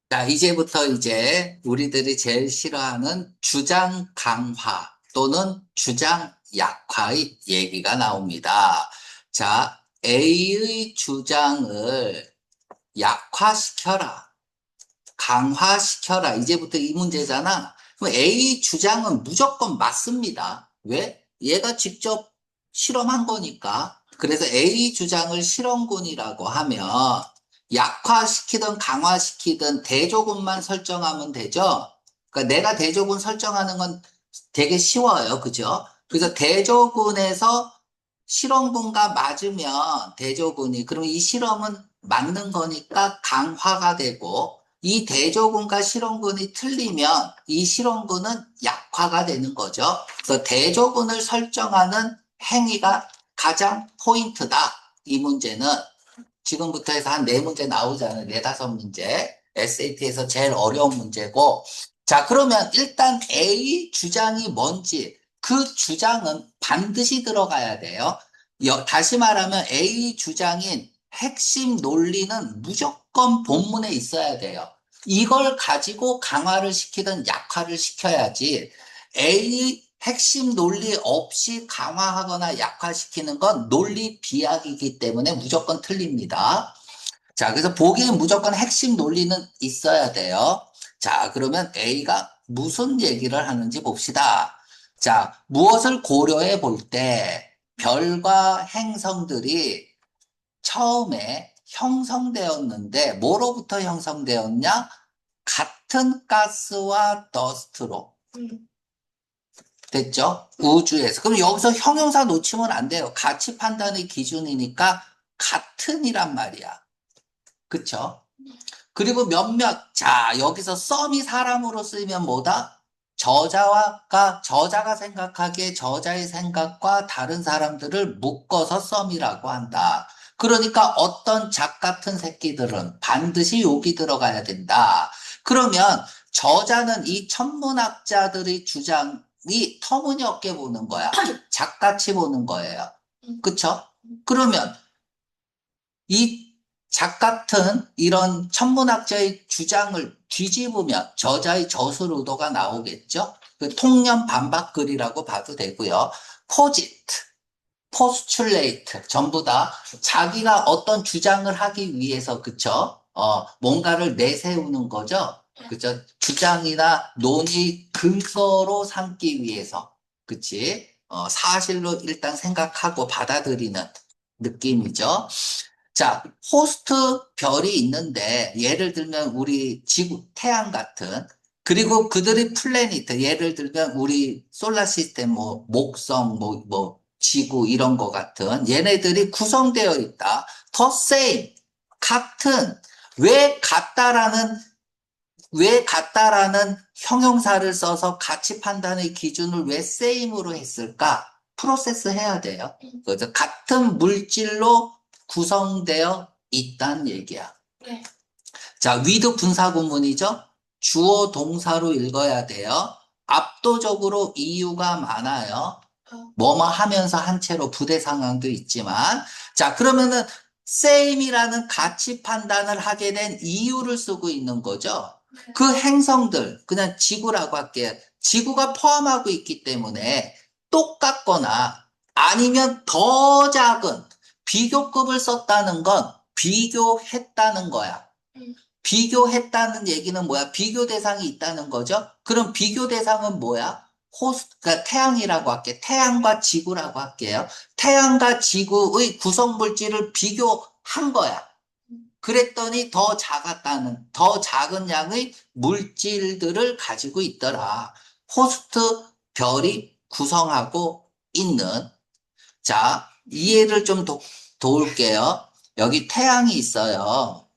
자, 이제부터 이제 우리들이 제일 싫어하는 주장 강화 또는 주장 약화의 얘기가 나옵니다. 자, A의 주장을 약화시켜라, 강화시켜라. 이제부터 이 문제잖아. 그럼 A 주장은 무조건 맞습니다. 왜? 얘가 직접 실험한 거니까. 그래서 A 주장을 실험군이라고 하면 약화시키든 강화시키든 대조군만 설정하면 되죠. 그러니까 내가 대조군 설정하는 건 되게 쉬워요. 그죠? 그래서 대조군에서 실험군과 맞으면 대조군이, 그럼 이 실험은 맞는 거니까 강화가 되고, 이 대조군과 실험군이 틀리면 이 실험군은 약화가 되는 거죠. 그래서 대조군을 설정하는 행위가 가장 포인트다. 이 문제는 지금부터 해서 한 네 문제 나오잖아요. 네다섯 문제. SAT에서 제일 어려운 문제고. 자, 그러면 일단 A 주장이 뭔지 그 주장은 반드시 들어가야 돼요. 다시 말하면 A 주장인 핵심 논리는 무조건 본문에 있어야 돼요. 이걸 가지고 강화를 시키든 약화를 시켜야지 A 핵심 논리 없이 강화하거나 약화시키는 건 논리 비약이기 때문에 무조건 틀립니다. 자, 그래서 보기엔 무조건 핵심 논리는 있어야 돼요. 자, 그러면 A가 무슨 얘기를 하는지 봅시다. 자, 무엇을 고려해 볼 때 별과 행성들이 처음에 형성되었는데 뭐로부터 형성되었냐? 같은 가스와 더스트로. 됐죠? 우주에서. 그럼 여기서 형용사 놓치면 안 돼요. 가치 판단의 기준이니까 같은이란 말이야. 그쵸? 그리고 몇몇, 자, 여기서 썸이 사람으로 쓰이면 뭐다? 저자가 생각하기에 저자의 생각과 다른 사람들을 묶어서 썸이라고 한다. 그러니까 어떤 작 같은 새끼들은 반드시 욕이 들어가야 된다. 그러면 저자는 이 천문학자들의 주장이 터무니없게 보는 거야. 작같이 보는 거예요. 그쵸? 그러면 이 작 같은 이런 천문학자의 주장을 뒤집으면 저자의 저술 의도가 나오겠죠? 그 통념 반박글이라고 봐도 되고요. 포지트, 포스출레이트 전부 다 자기가 어떤 주장을 하기 위해서 그쵸? 뭔가를 내세우는 거죠. 그쵸? 주장이나 논의 근거로 삼기 위해서 그치? 사실로 일단 생각하고 받아들이는 느낌이죠. 자, 호스트 별이 있는데, 예를 들면 우리 지구, 태양 같은, 그리고 그들의 플래닛, 예를 들면 우리 솔라 시스템, 뭐, 목성, 지구, 이런 거 같은, 얘네들이 구성되어 있다. The same, 같은, 왜 같다라는, 왜 같다라는 형용사를 써서 가치 판단의 기준을 왜 same으로 했을까? 프로세스 해야 돼요. 그래서 같은 물질로 구성되어 있다는 얘기야. 네. 자, 위드 분사구문이죠? 주어 동사로 읽어야 돼요. 압도적으로 이유가 많아요. 뭐뭐 하면서 한 채로 부대 상황도 있지만. 자, 그러면은 same이라는 가치 판단을 하게 된 이유를 쓰고 있는 거죠. 그 행성들, 그냥 지구라고 할게요. 지구가 포함하고 있기 때문에 똑같거나 아니면 더 작은 비교급을 썼다는 건 비교했다는 거야. 비교했다는 얘기는 뭐야? 비교 대상이 있다는 거죠? 그럼 비교 대상은 뭐야? 그러니까 태양이라고 할게. 태양과 지구라고 할게요. 태양과 지구의 구성 물질을 비교한 거야. 그랬더니 더 작은 양의 물질들을 가지고 있더라. 호스트 별이 구성하고 있는, 자, 이해를 좀 도울게요. 여기 태양이 있어요.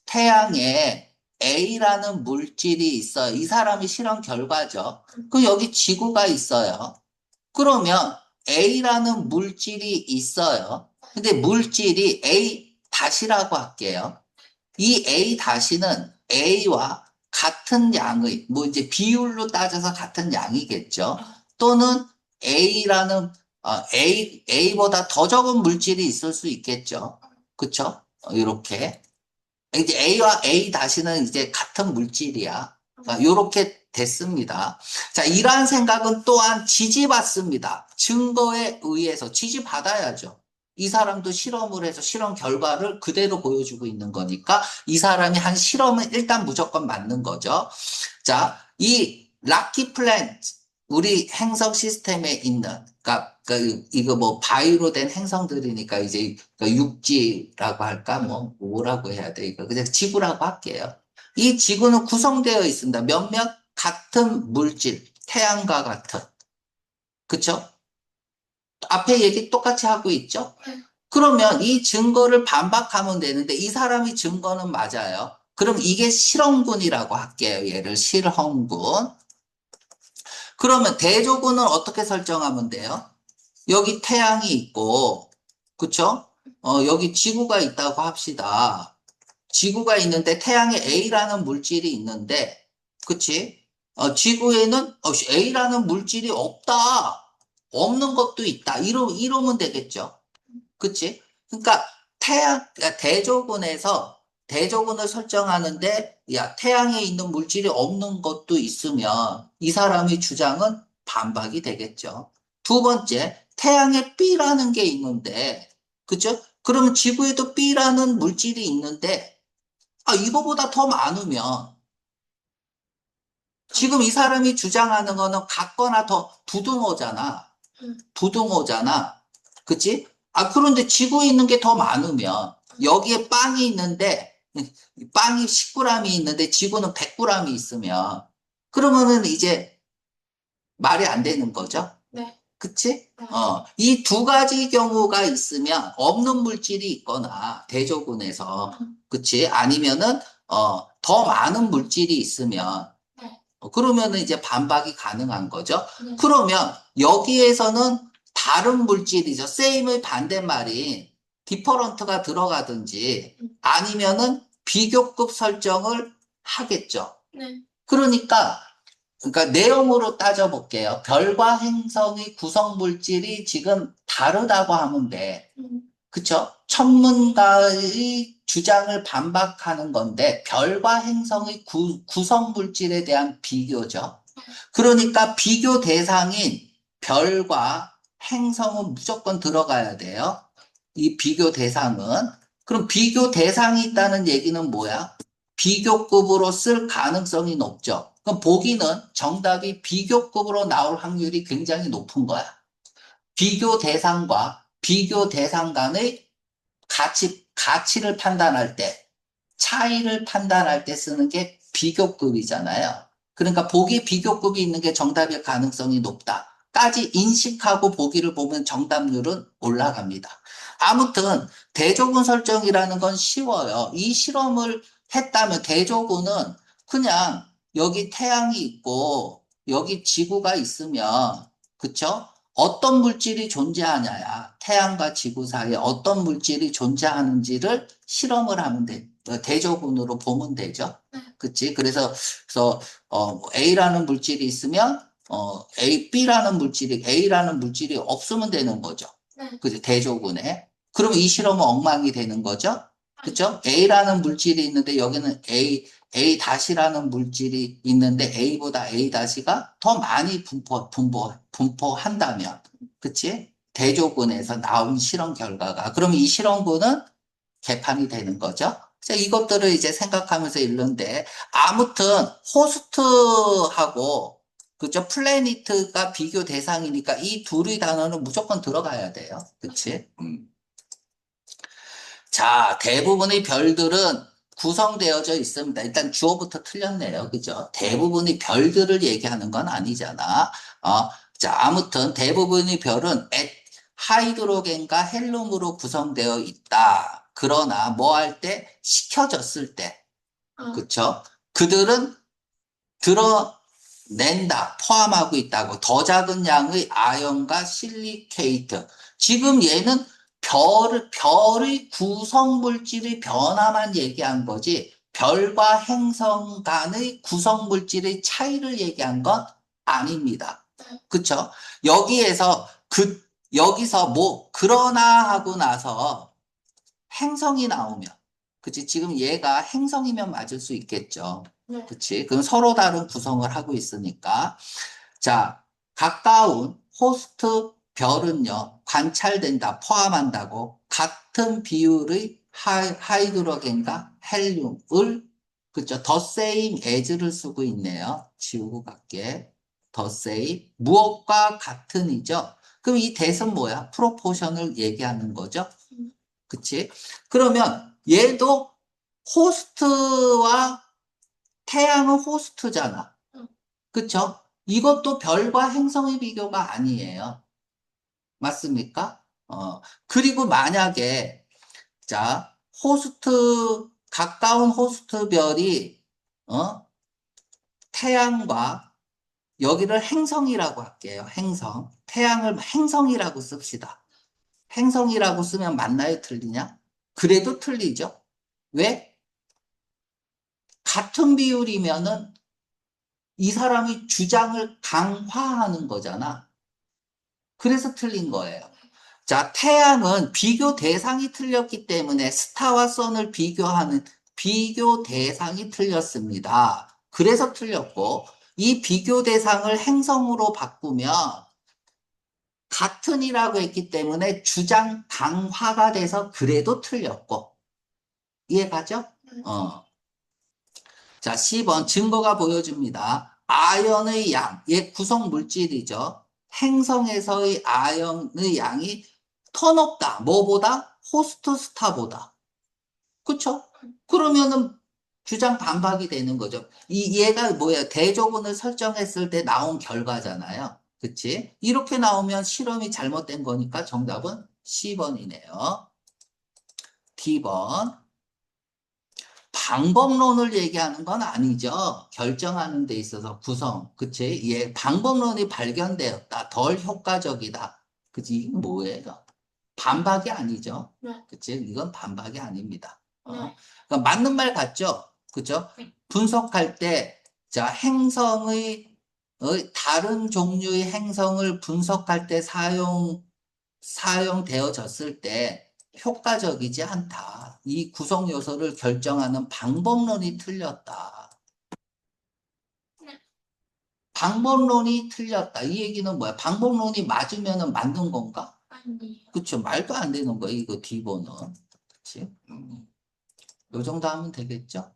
태양에 A라는 물질이 있어요. 이 사람이 실험 결과죠. 그럼 여기 지구가 있어요. 그러면 A라는 물질이 있어요. 근데 물질이 A 다시라고 할게요. 이 A 다시는 A와 같은 양의, 뭐 이제 비율로 따져서 같은 양이겠죠. 또는 A라는, A보다 더 적은 물질이 있을 수 있겠죠. 그쵸? 이렇게. 이제 A와 A 다시는 이제 같은 물질이야. 요렇게 됐습니다. 자, 이러한 생각은 또한 지지받습니다. 증거에 의해서 지지받아야죠. 이 사람도 실험을 해서 실험 결과를 그대로 보여주고 있는 거니까 이 사람이 한 실험은 일단 무조건 맞는 거죠. 자, 이 락키 플랜트, 우리 행성 시스템에 있는, 이거 뭐 바위로 된 행성들이니까 이제 그 육지라고 할까? 뭐라고 해야 돼? 이거 그냥 지구라고 할게요. 이 지구는 구성되어 있습니다. 몇몇 같은 물질, 태양과 같은. 그쵸? 앞에 얘기 똑같이 하고 있죠? 그러면 이 증거를 반박하면 되는데 이 사람이 증거는 맞아요. 그럼 이게 실험군이라고 할게요. 얘를 실험군. 그러면 대조군은 어떻게 설정하면 돼요? 여기 태양이 있고, 그쵸? 여기 지구가 있다고 합시다. 지구가 있는데 태양에 A라는 물질이 있는데, 그치? 지구에는 A라는 물질이 없다. 없는 것도 있다. 이러면 되겠죠. 그치? 그러니까 그러니까 대조군을 설정하는데, 야, 태양에 있는 물질이 없는 것도 있으면 이 사람의 주장은 반박이 되겠죠. 두 번째, 태양에 B라는 게 있는데, 그죠? 그러면 지구에도 B라는 물질이 있는데, 이거보다 더 많으면, 지금 이 사람이 주장하는 거는 같거나 더 부등호잖아. 부등호잖아. 그치? 그런데 지구에 있는 게 더 많으면, 여기에 빵이 있는데, 빵이 10g이 있는데 지구는 100g이 있으면, 그러면은 이제 말이 안 되는 거죠? 네. 그치? 이 두 가지 경우가 있으면 없는 물질이 있거나 대조군에서, 그치? 아니면은, 더 많은 물질이 있으면, 네. 그러면은 이제 반박이 가능한 거죠. 네. 그러면 여기에서는 다른 물질이죠. same의 반대말인 different가 들어가든지 아니면은 비교급 설정을 하겠죠. 네. 그러니까 내용으로 따져볼게요. 별과 행성의 구성 물질이 지금 다르다고 하면 돼. 그쵸? 천문가의 주장을 반박하는 건데, 별과 행성의 구성 물질에 대한 비교죠. 그러니까 비교 대상인 별과 행성은 무조건 들어가야 돼요. 이 비교 대상은. 그럼 비교 대상이 있다는 얘기는 뭐야? 비교급으로 쓸 가능성이 높죠. 그럼 보기는 정답이 비교급으로 나올 확률이 굉장히 높은 거야. 비교 대상과 비교 대상 간의 가치를 판단할 때, 차이를 판단할 때 쓰는 게 비교급이잖아요. 그러니까 보기 비교급이 있는 게 정답일 가능성이 높다. 까지 인식하고 보기를 보면 정답률은 올라갑니다. 아무튼 대조군 설정이라는 건 쉬워요. 이 실험을 했다면 대조군은 그냥 여기 태양이 있고 여기 지구가 있으면 그쵸? 어떤 물질이 존재하냐야. 태양과 지구 사이에 어떤 물질이 존재하는지를 실험을 하면 돼. 대조군으로 보면 되죠. 그치? 그래서, A라는 물질이 있으면, A라는 물질이 없으면 되는 거죠. 그치? 대조군에. 그럼 이 실험은 엉망이 되는 거죠. 그쵸? A라는 물질이 있는데 여기는 A 다시라는 물질이 있는데 A보다 A 다시가 더 많이 분포한다면, 그치? 대조군에서 나온 실험 결과가. 그럼 이 실험군은 개판이 되는 거죠. 그래서 이것들을 이제 생각하면서 읽는데, 아무튼 호스트하고, 그죠? 플래니트가 비교 대상이니까 이 둘의 단어는 무조건 들어가야 돼요. 그치? 자, 대부분의 별들은 구성되어져 있습니다. 일단 주어부터 틀렸네요. 그죠? 대부분의 별들을 얘기하는 건 아니잖아. 자, 아무튼 대부분의 별은 하이드로겐과 헬륨으로 구성되어 있다. 그러나 뭐 할 때? 식혀졌을 때. 그쵸? 그들은 드러낸다. 포함하고 있다고. 더 작은 양의 아연과 실리케이트. 지금 얘는 별의 구성 물질의 변화만 얘기한 거지, 별과 행성 간의 구성 물질의 차이를 얘기한 건 아닙니다. 그쵸? 여기에서, 여기서 그러나 하고 나서 행성이 나오면, 그치? 지금 얘가 행성이면 맞을 수 있겠죠. 네. 그치? 그럼 서로 다른 구성을 하고 있으니까. 자, 가까운 호스트 별은요, 관찰된다, 포함한다고 같은 비율의 하이드로겐과 헬륨을, 그쵸? the same as를 쓰고 있네요. 지우고 갈게. the same. 무엇과 같은이죠? 그럼 이 that은 뭐야? 프로포션을 얘기하는 거죠? 그치? 그러면 얘도 호스트와 태양은 호스트잖아. 응. 그쵸? 이것도 별과 행성의 비교가 아니에요. 맞습니까? 그리고 만약에, 자, 가까운 호스트 별이, 태양과, 여기를 행성이라고 할게요. 행성. 태양을 행성이라고 씁시다. 행성이라고 쓰면 맞나요? 틀리냐? 그래도 틀리죠? 왜? 같은 비율이면은 이 사람이 주장을 강화하는 거잖아. 그래서 틀린 거예요. 자, 태양은 비교 대상이 틀렸기 때문에 스타와 선을 비교하는 비교 대상이 틀렸습니다. 그래서 틀렸고, 이 비교 대상을 행성으로 바꾸면 같은이라고 했기 때문에 주장 강화가 돼서 그래도 틀렸고, 이해가죠? 어. 자, 10번 증거가 보여줍니다. 아연의 양, 얘 구성 물질이죠. 행성에서의 아연의 양이 더 높다. 뭐보다? 호스트 스타보다. 그쵸? 그러면은 주장 반박이 되는 거죠. 얘가 뭐야? 대조군을 설정했을 때 나온 결과잖아요. 그치? 이렇게 나오면 실험이 잘못된 거니까 정답은 C번이네요. D번. 방법론을 얘기하는 건 아니죠. 결정하는 데 있어서 구성. 그치? 예, 방법론이 발견되었다. 덜 효과적이다. 그치? 이게 뭐예요? 반박이 아니죠. 네. 그치? 이건 반박이 아닙니다. 네. 그러니까 맞는 말 같죠? 그죠? 네. 분석할 때, 자, 다른 종류의 행성을 분석할 때 사용되어졌을 때 효과적이지 않다. 이 구성 요소를 결정하는 방법론이 틀렸다. 방법론이 틀렸다. 이 얘기는 뭐야? 방법론이 맞으면 맞는 건가? 아니. 그쵸. 말도 안 되는 거야. 이거 D번은. 그치? 요 정도 하면 되겠죠?